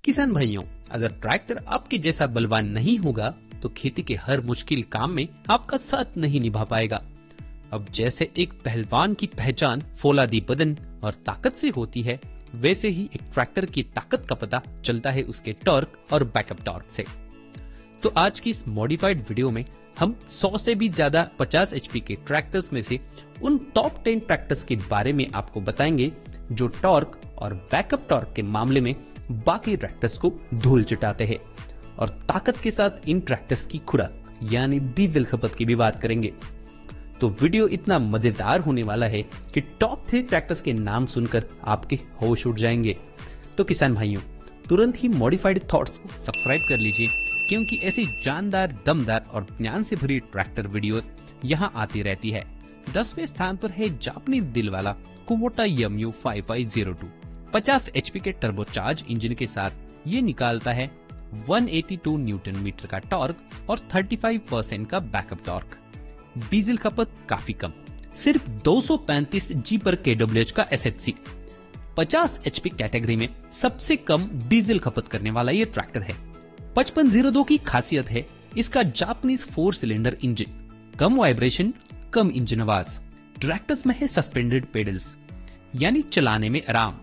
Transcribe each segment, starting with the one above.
किसान भाइयों, अगर ट्रैक्टर आपके जैसा बलवान नहीं होगा तो खेती के हर मुश्किल काम में आपका साथ नहीं निभा पाएगा। अब जैसे एक पहलवान की पहचान फौलादी बदन और ताकत से होती है, वैसे ही एक ट्रैक्टर की ताकत का पता चलता है उसके टॉर्क और बैकअप टॉर्क से। तो आज की इस मॉडिफाइड वीडियो में हम 100 से भी ज्यादा 50 HP के ट्रैक्टर्स में से उन टॉप 10 ट्रैक्टर्स के बारे में आपको बताएंगे जो टॉर्क और बैकअप टॉर्क के मामले में बाकी ट्रैक्टर्स को धूल चटाते हैं, और ताकत के साथ इन ट्रैक्टर्स की खुराक यानी डीजल खपत की भी बात करेंगे। तो वीडियो इतना मजेदार होने वाला है कि टॉप 3 ट्रैक्टर्स के नाम सुनकर आपके होश उड़ जाएंगे। तो किसान भाइयों, तुरंत ही मॉडिफाइड थॉट्स को सब्सक्राइब कर लीजिए, क्योंकि ऐसी जानदार, दमदार और ज्ञान से भरी ट्रैक्टर वीडियोस यहाँ आती रहती है। 10वें स्थान पर है जापानीज दिल वाला कुबोटा YMU 5502। 50 HP के टर्बोचार्ज इंजन के साथ ये निकालता है 182 न्यूटन मीटर का टॉर्क और 35% का बैकअप टॉर्क। डीजल खपत काफी कम, सिर्फ 235 G/kWh का SHC। 50 HP कैटेगरी में सबसे कम डीजल खपत करने वाला ये ट्रैक्टर है। 5502 की खासियत है इसका जापानीज 4 सिलेंडर इंजन, कम वाइब्रेशन, कम इंजन आवाज। ट्रैक्टर्स में है सस्पेंडेड पेडल्स यानी चलाने में आराम।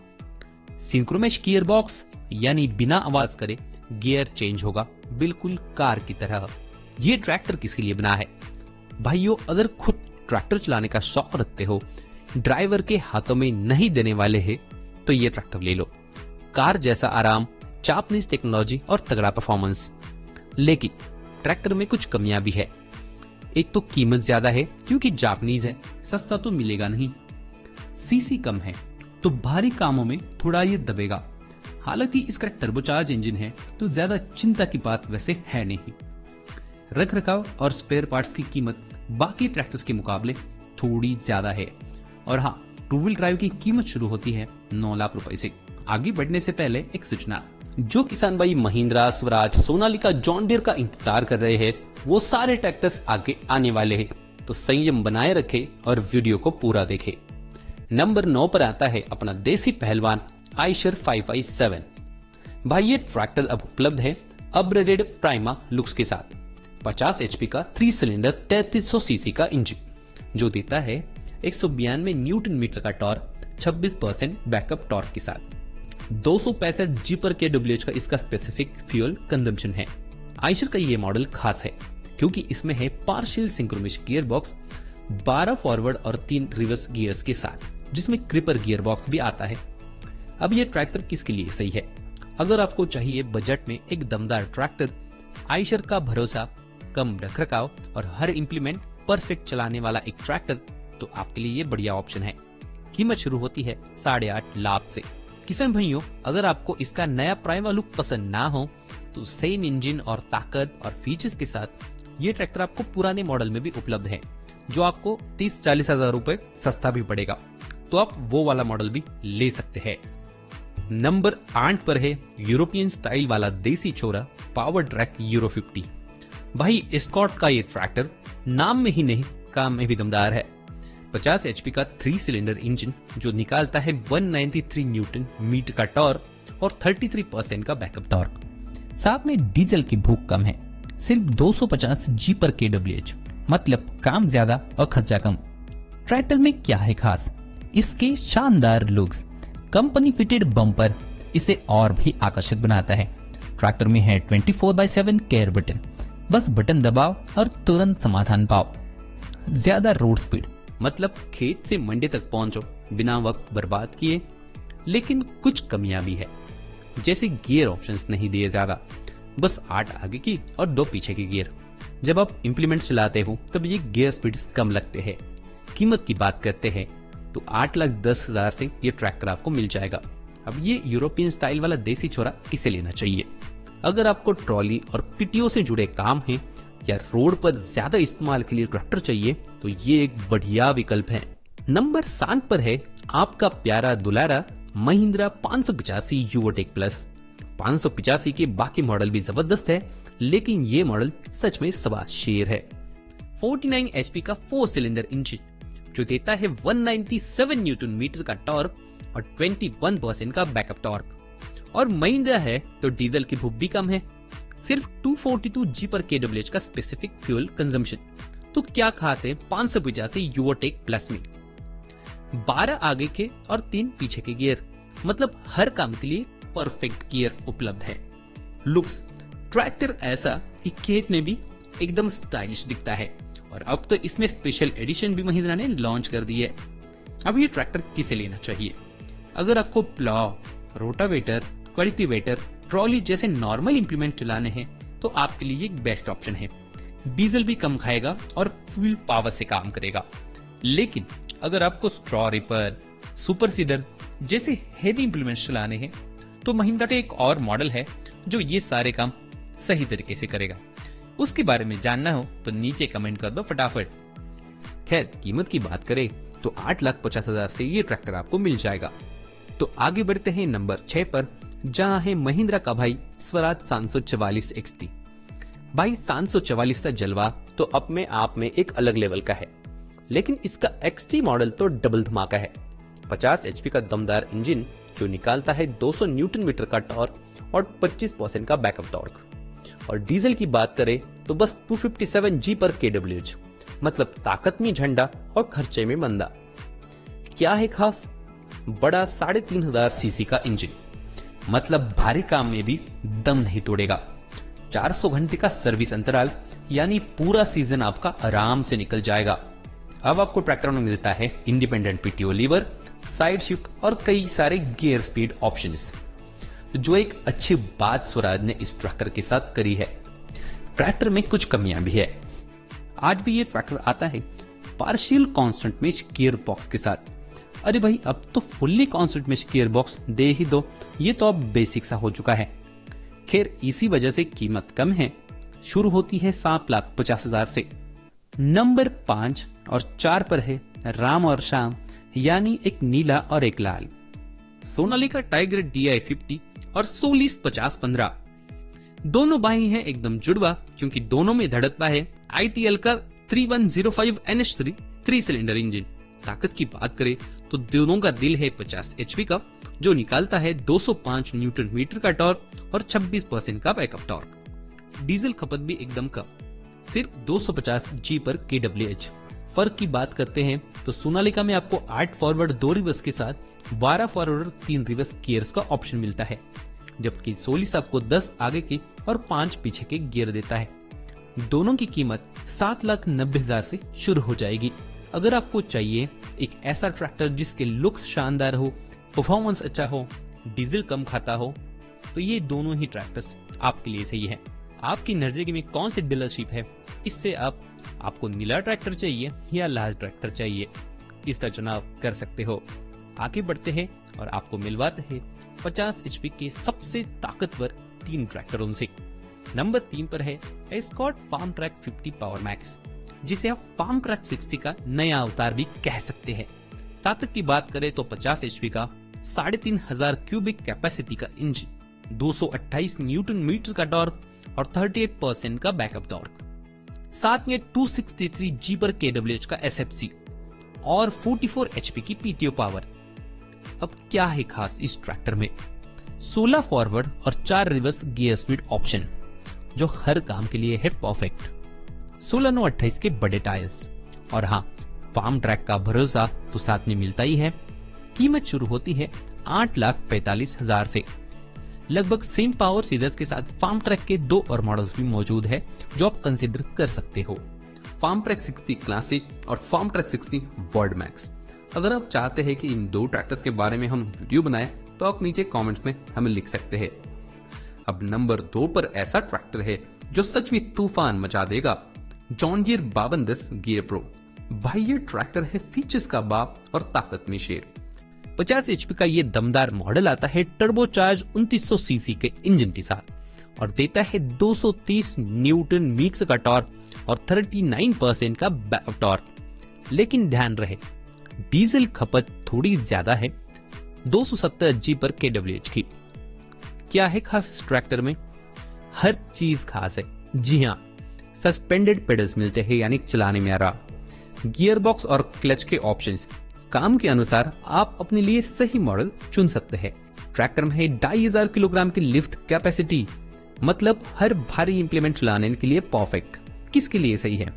सिंक्रोमेश गियर बॉक्स यानी बिना आवाज करे गियर चेंज होगा, बिल्कुल कार की तरह। ये ट्रैक्टर किसके लिए बना है भाइयों? अगर खुद ट्रैक्टर चलाने का शौक रखते हो, ड्राइवर के हाथों में नहीं देने वाले हैं, तो ये ट्रैक्टर ले लो। कार जैसा आराम, जापानीज टेक्नोलॉजी और तगड़ा परफॉर्मेंस। लेकिन ट्रैक्टर में कुछ कमियां भी है। एक तो कीमत ज्यादा है क्योंकि जापानीज है, सस्ता तो मिलेगा नहीं। सीसी कम है तो भारी कामों में थोड़ा ये दबेगा। हालांकि इसका टर्बोचार्ज इंजन है तो ज्यादा चिंता की बात वैसे है नहीं। रख रखाव और स्पेयर पार्ट्स की कीमत बाकी ट्रैक्टर्स के मुकाबले थोड़ी ज्यादा है। और हाँ, टू व्हील ड्राइव की कीमत शुरू होती है 9 लाख रुपए से। आगे बढ़ने से पहले एक सूचना, जो किसान भाई महिंद्रा, स्वराज, सोनालिका, जॉन डीयर का इंतजार कर रहे हैं, वो सारे ट्रैक्टर्स आगे आने वाले हैं, तो संयम बनाए रखे और वीडियो को पूरा देखे। नंबर 9 पर आता है अपना देसी पहलवान आयशर 557। भाई ये ट्रैक्टर अब उपलब्ध है अपग्रेडेड प्राइमा लुक्स के साथ। 50 HP का 3 सिलेंडर 3300 सीसी का इंजन, जो देता है 192 न्यूटन मीटर का टॉर्क, 26% बैकअप टॉर्क के साथ। 265 G/kWh का इसका स्पेसिफिक फ्यूल कंजम्पशन है। आयशर का ये मॉडल खास है क्योंकि इसमें है partial synchromesh gear box, 12 forward और 3 रिवर्स गियर्स के साथ, जिसमें क्रिपर गियर बॉक्स भी आता है। अब ये ट्रैक्टर किसके लिए सही है? अगर आपको चाहिए बजट में एक दमदार ट्रैक्टर, आयशर का भरोसा, कम रखरखाव और हर इंप्लीमेंट परफेक्ट चलाने वाला एक ट्रैक्टर, तो आपके लिए ये बढ़िया ऑप्शन है। कीमत शुरू होती है 8.5 लाख से। किसान भाइयों, अगर आपको इसका नया प्राइमा लुक पसंद ना हो, तो सेम इंजन और ताकत और फीचर्स के साथ ये ट्रैक्टर आपको पुराने मॉडल में भी उपलब्ध है, जो आपको 30-40 हजार रुपए सस्ता भी पड़ेगा, तो आप वो वाला मॉडल भी ले सकते हैं। नंबर 8 पर है यूरोपियन स्टाइल वाला देसी छोरा पावर ट्रैक यूरो 50। भाई एस्कॉर्ट का ये ट्रैक्टर नाम में ही नहीं, काम में भी दमदार है। 50 HP का 3 सिलेंडर इंजन, जो निकालता है 193 न्यूटन मीटर का टॉर्क और 33% का बैकअप टॉर्क। साथ में डीजल की भूख कम है, सिर्फ 250 G/kWh, मतलब काम ज्यादा और खर्चा कम। ट्रैक्टर में क्या है खास? इसके शानदार लुक्स, कंपनी फिटेड बम्पर इसे और भी आकर्षक बनाता है। ट्रैक्टर में है 24/7 केयर बटन, बस बटन दबाओ और तुरंत समाधान पाओ। ज्यादा रोड स्पीड, मतलब खेत से मंडी तक पहुंचो बिना वक्त बर्बाद किए। लेकिन कुछ कमियां भी है, जैसे गियर ऑप्शंस नहीं दिए ज्यादा, बस 8 आगे की और 2 पीछे की गियर। जब आप इंप्लीमेंट चलाते हो तब ये गियर स्पीड कम लगते हैं। कीमत की बात करते हैं तो 8,10,000 से ये ट्रैक्टर आपको मिल जाएगा। अब ये यूरोपियन स्टाइल वाला देसी छोरा किसे लेना चाहिए? अगर आपको ट्रॉली और पीटीओ से जुड़े काम हैं या रोड पर ज्यादा इस्तेमाल के लिए ट्रैक्टर चाहिए, तो ये एक बढ़िया विकल्प है। नंबर 7 पर है आपका प्यारा दुलारा महिंद्रा 585 यूवोटेक प्लस। 585 के बाकी मॉडल भी जबरदस्त है, लेकिन ये मॉडल सच में सवा शेर है। 49 HP का 4 सिलेंडर इंजन, जो देता है 197 न्यूटन मीटर का टॉर्क और 21% का बैकअप टॉर्क। और महिंद्रा है तो डीजल की भूख भी कम है, सिर्फ 242 जी पर kWh का स्पेसिफिक फ्यूल कंजम्पशन। तो क्या खास है 585 यूरोटेक प्लस में? 12 आगे के और 3 पीछे के गियर, मतलब हर काम के लिए परफेक्ट गियर उपलब्ध है। लुक्स, ट्रैक्टर ऐसा कि खेत में भी एकदम स्टाइलिश दिखता है, और अब तो इसमें स्पेशल एडिशन भी महिंद्रा ने लॉन्च कर दी है। अब ये ट्रैक्टर किसे लेना चाहिए? अगर आपको प्लाव, रोटावेटर, कल्टीवेटर, ट्रॉली जैसे नॉर्मल इंप्लीमेंट चलाने हैं तो आपके लिए एक बेस्ट ऑप्शन है। डीजल भी कम खाएगा और फुल पावर से काम करेगा। लेकिन अगर आपको स्ट्रॉ रिपर, सुपर सीडर जैसे हेवी इंप्लीमेंट्स चलाने हैं तो महिंद्रा का एक और मॉडल है जो ये सारे काम सही तरीके से करेगा। उसके बारे में जानना हो तो नीचे कमेंट कर दो फटाफट। खैर, कीमत की बात करें तो 8,50,000 से ये ट्रैक्टर आपको मिल जाएगा। तो आगे बढ़ते हैं नंबर 6 पर, जहां है महिंद्रा का भाई स्वराज 544 XT। भाई 544 का जलवा तो अपने आप में एक अलग लेवल का है, लेकिन इसका XT मॉडल तो डबल धमाका है। 50 HP का दमदार इंजन जो निकालता है 200 न्यूटन मीटर का टॉर्क और 25% का बैकअप टॉर्क। और डीजल की बात करें तो बस 257 जी पर kWh, मतलब ताकत में झंडा और खर्चे में मंदा। क्या है खास? बड़ा 3500 सीसी का इंजन, मतलब भारी काम में भी दम नहीं तोड़ेगा। 400 घंटे का सर्विस अंतराल, यानी पूरा सीजन आपका आराम से निकल जाएगा। अब आपको ट्रैक्टर में मिलता है independent PTO lever, side shift और कई सारे गियर स्पीड ऑप्शंस, जो एक अच्छी बात स्वराज ने इस ट्रैक्टर के साथ करी है। ट्रैक्टर में कुछ कमियां भी है। आज भी ये ट्रैक्टर आता है partial constant mesh gear box के साथ। अरे भाई, अब तो fully constant mesh gear box दे ही दो, ये तो अब बेसिक सा हो चुका है। खैर, इसी वजह से कीमत कम है, शुरू होती है 7,50,000 से। नंबर 5 और 4 पर है राम और श्याम, यानी एक नीला और एक लाल। सोनालिका टाइगर DI50 और सोलिस 5015 दोनों भाई हैं एकदम जुड़वा, क्योंकि दोनों में धड़कता है ITL का 3105 NH3 3 सिलेंडर इंजन। ताकत की बात करें तो दोनों का दिल है 50 HP का, जो निकालता है 205 न्यूटन मीटर का टॉर्क और 26% का बैकअप टॉर्क। डीजल खपत भी एकदम कम, सिर्फ 250 जी पर kWh। फर्क की बात करते हैं तो सोनालिका में आपको 8 फॉरवर्ड 2 रिवर्स के साथ 12 फॉरवर्ड 3 रिवर्स गियर्स का ऑप्शन मिलता है, जबकि सोलिस आपको 10 आगे के और 5 पीछे के गियर देता है। दोनों की कीमत 7,90,000 से शुरू हो जाएगी। अगर आपको चाहिए एक ऐसा ट्रैक्टर जिसके लुक्स शानदार हो, परफॉर्मेंस अच्छा हो, डीजल कम खाता हो, तो ये दोनों ही ट्रैक्टर्स आपके लिए सही है। आपकी नजदीक में कौन सी डीलरशिप है, इससे आपको नीला ट्रैक्टर चाहिए या लाल ट्रैक्टर चाहिए, इसका चुनाव कर सकते हो। आगे बढ़ते हैं और आपको मिलवाते हैं 50 HP के सबसे ताकतवर 3 ट्रैक्टरों से। नंबर 3 पर है Escort Farmtrac 50 power max, जिसे आप फार्म ट्रैक 60 का नया अवतार भी कह सकते हैं। ताकत की बात करें तो 50 HP का 3,500 क्यूबिक कैपेसिटी का इंजन, 228 न्यूटन मीटर का टॉर्क और 38% का बैकअप टॉर्क, साथ में 263 जी पर kWh का SFC और 44 HP की PTO पावर। अब क्या है खास इस ट्रैक्टर में? 16 फॉरवर्ड और 4 रिवर्स गियर स्पीड ऑप्शन, जो हर काम के लिए है परफेक्ट। 16/9/28 के बड़े टायर्स, और हाँ, फार्म ट्रैक का भरोसा तो साथ में मिलता ही है। कीमत शुरू होती है 8,45,000 से। लगभग सेम पावर सीरीज के साथ फार्म ट्रैक के 2 और मॉडल्स भी मौजूद है जो आप कंसिडर कर सकते हो, फार्म ट्रैक 60 क्लासिक और फार्म ट्रैक 60 वर्ल्ड मैक्स। अगर आप चाहते हैं कि इन 2 ट्रैक्टर्स के बारे में हम वीडियो बनाएं तो आप नीचे कमेंट्स में हमें लिख सकते हैं। अब नंबर 2 पर ऐसा ट्रैक्टर है जो सच में तूफान मचा देगा, जॉन डीयर 5210 गियर प्रो। भाई, ये ट्रैक्टर है फीचर्स का बाप और ताकत में शेर। 50 HP का ये दमदार मॉडल आता है टर्बोचार्ज 2900 सीसी के इंजन के साथ और देता है 230 न्यूटन मीटर का टॉर्क और 39% का बैकअप टॉर्क। लेकिन ध्यान रहे, डीजल खपत थोड़ी ज्यादा है, 270 जी पर kWh की। क्या है खास इस ट्रैक्टर में? हर चीज खास है। जी हाँ, सस्पेंडेड पेडल्स मिलते हैं, यानी चलाने में आराम। गियर बॉक्स और क्लच के ऑप्शंस, काम के अनुसार आप अपने लिए सही मॉडल चुन सकते हैं। ट्रैक्टर में है 2500 किलोग्राम की लिफ्ट कैपेसिटी, मतलब हर भारी इंप्लीमेंट चलाने के लिए परफेक्ट। किसके लिए सही है?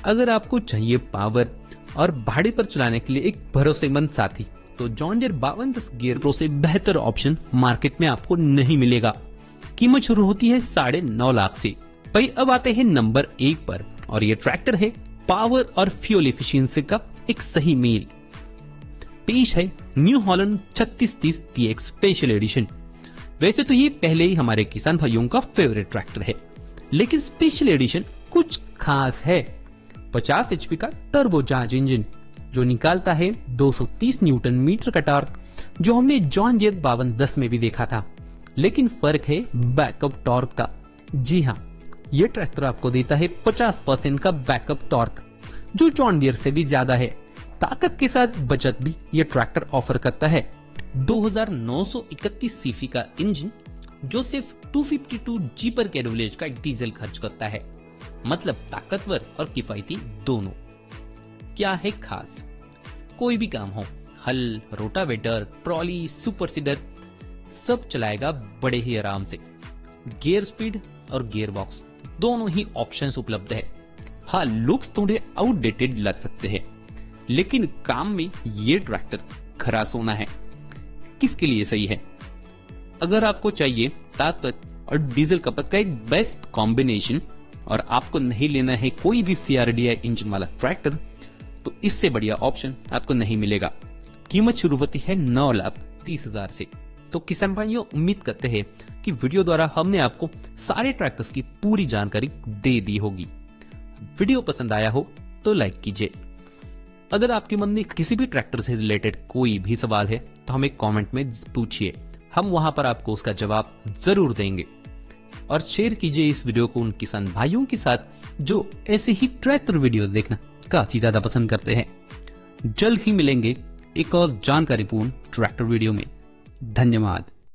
अगर आपको चाहिए पावर और भाड़े पर चलाने के लिए एक भरोसेमंद साथी, तो जॉन डियर 5210 गियर प्रो से बेहतर ऑप्शन मार्केट में आपको नहीं मिलेगा। कीमत शुरू होती है 9.5 लाख से। भाई अब आते हैं नंबर 1 पर, और ये ट्रैक्टर है पावर और फ्यूल एफिशिएंसी का एक सही मेल। पेश है new Holland 3630 TX special edition. वैसे तो ये पहले ही हमारे किसान भाइयों का फेवरेट ट्रैक्टर है, लेकिन स्पेशल एडिशन कुछ खास है। 50 HP का टर्बोचार्ज इंजन जो निकालता है 230 न्यूटन मीटर का टॉर्क, जो हमने जॉन डियर 5210 में भी देखा था। लेकिन फर्क है बैकअप टॉर्क का। जी हाँ, ये ट्रैक्टर आपको देता है 50% का बैकअप टॉर्क, जो जॉन डियर से भी ज्यादा है। ताकत के साथ बचत भी ये ट्रैक्टर ऑफर करता है। 2931 सीसी का इंजन जो सिर्फ 252 जी पर कैलोरीज का एक डीजल खर्च करता है, मतलब ताकतवर और किफायती दोनों। क्या है खास? कोई भी काम हो, हल, रोटावेटर, ट्रॉली, सुपर सीडर, सब चलाएगा बड़े ही आराम से। गियर स्पीड और गियर बॉक्स दोनों ही ऑप्शंस उपलब्ध है। हाँ, लुक्स थोड़े आउटडेटेड लग सकते हैं, लेकिन काम में ये ट्रैक्टर खरा सोना है। किसके लिए सही है? अगर आपको चाहिए ताकत और डीजल खपत का एक बेस्ट कॉम्बिनेशन, और आपको नहीं लेना है कोई भी CRDI इंजन वाला ट्रैक्टर, तो इससे बढ़िया ऑप्शन आपको नहीं मिलेगा। कीमत शुरू होती है 9,30,000 से। तो किसान भाइयों, उम्मीद करते हैं कि वीडियो द्वारा हमने आपको सारे ट्रैक्टर्स की पूरी जानकारी दे दी होगी। वीडियो पसंद आया हो तो लाइक कीजिए। अगर आपके मन में किसी भी ट्रैक्टर से रिलेटेड कोई भी सवाल है तो हमें कमेंट में पूछिए, हम वहां पर आपको उसका जवाब जरूर देंगे। और शेयर कीजिए इस वीडियो को उन किसान भाइयों के साथ जो ऐसे ही ट्रैक्टर वीडियो देखना काफी ज्यादा पसंद करते हैं। जल्द ही मिलेंगे एक और जानकारीपूर्ण ट्रैक्टर वीडियो में। धन्यवाद।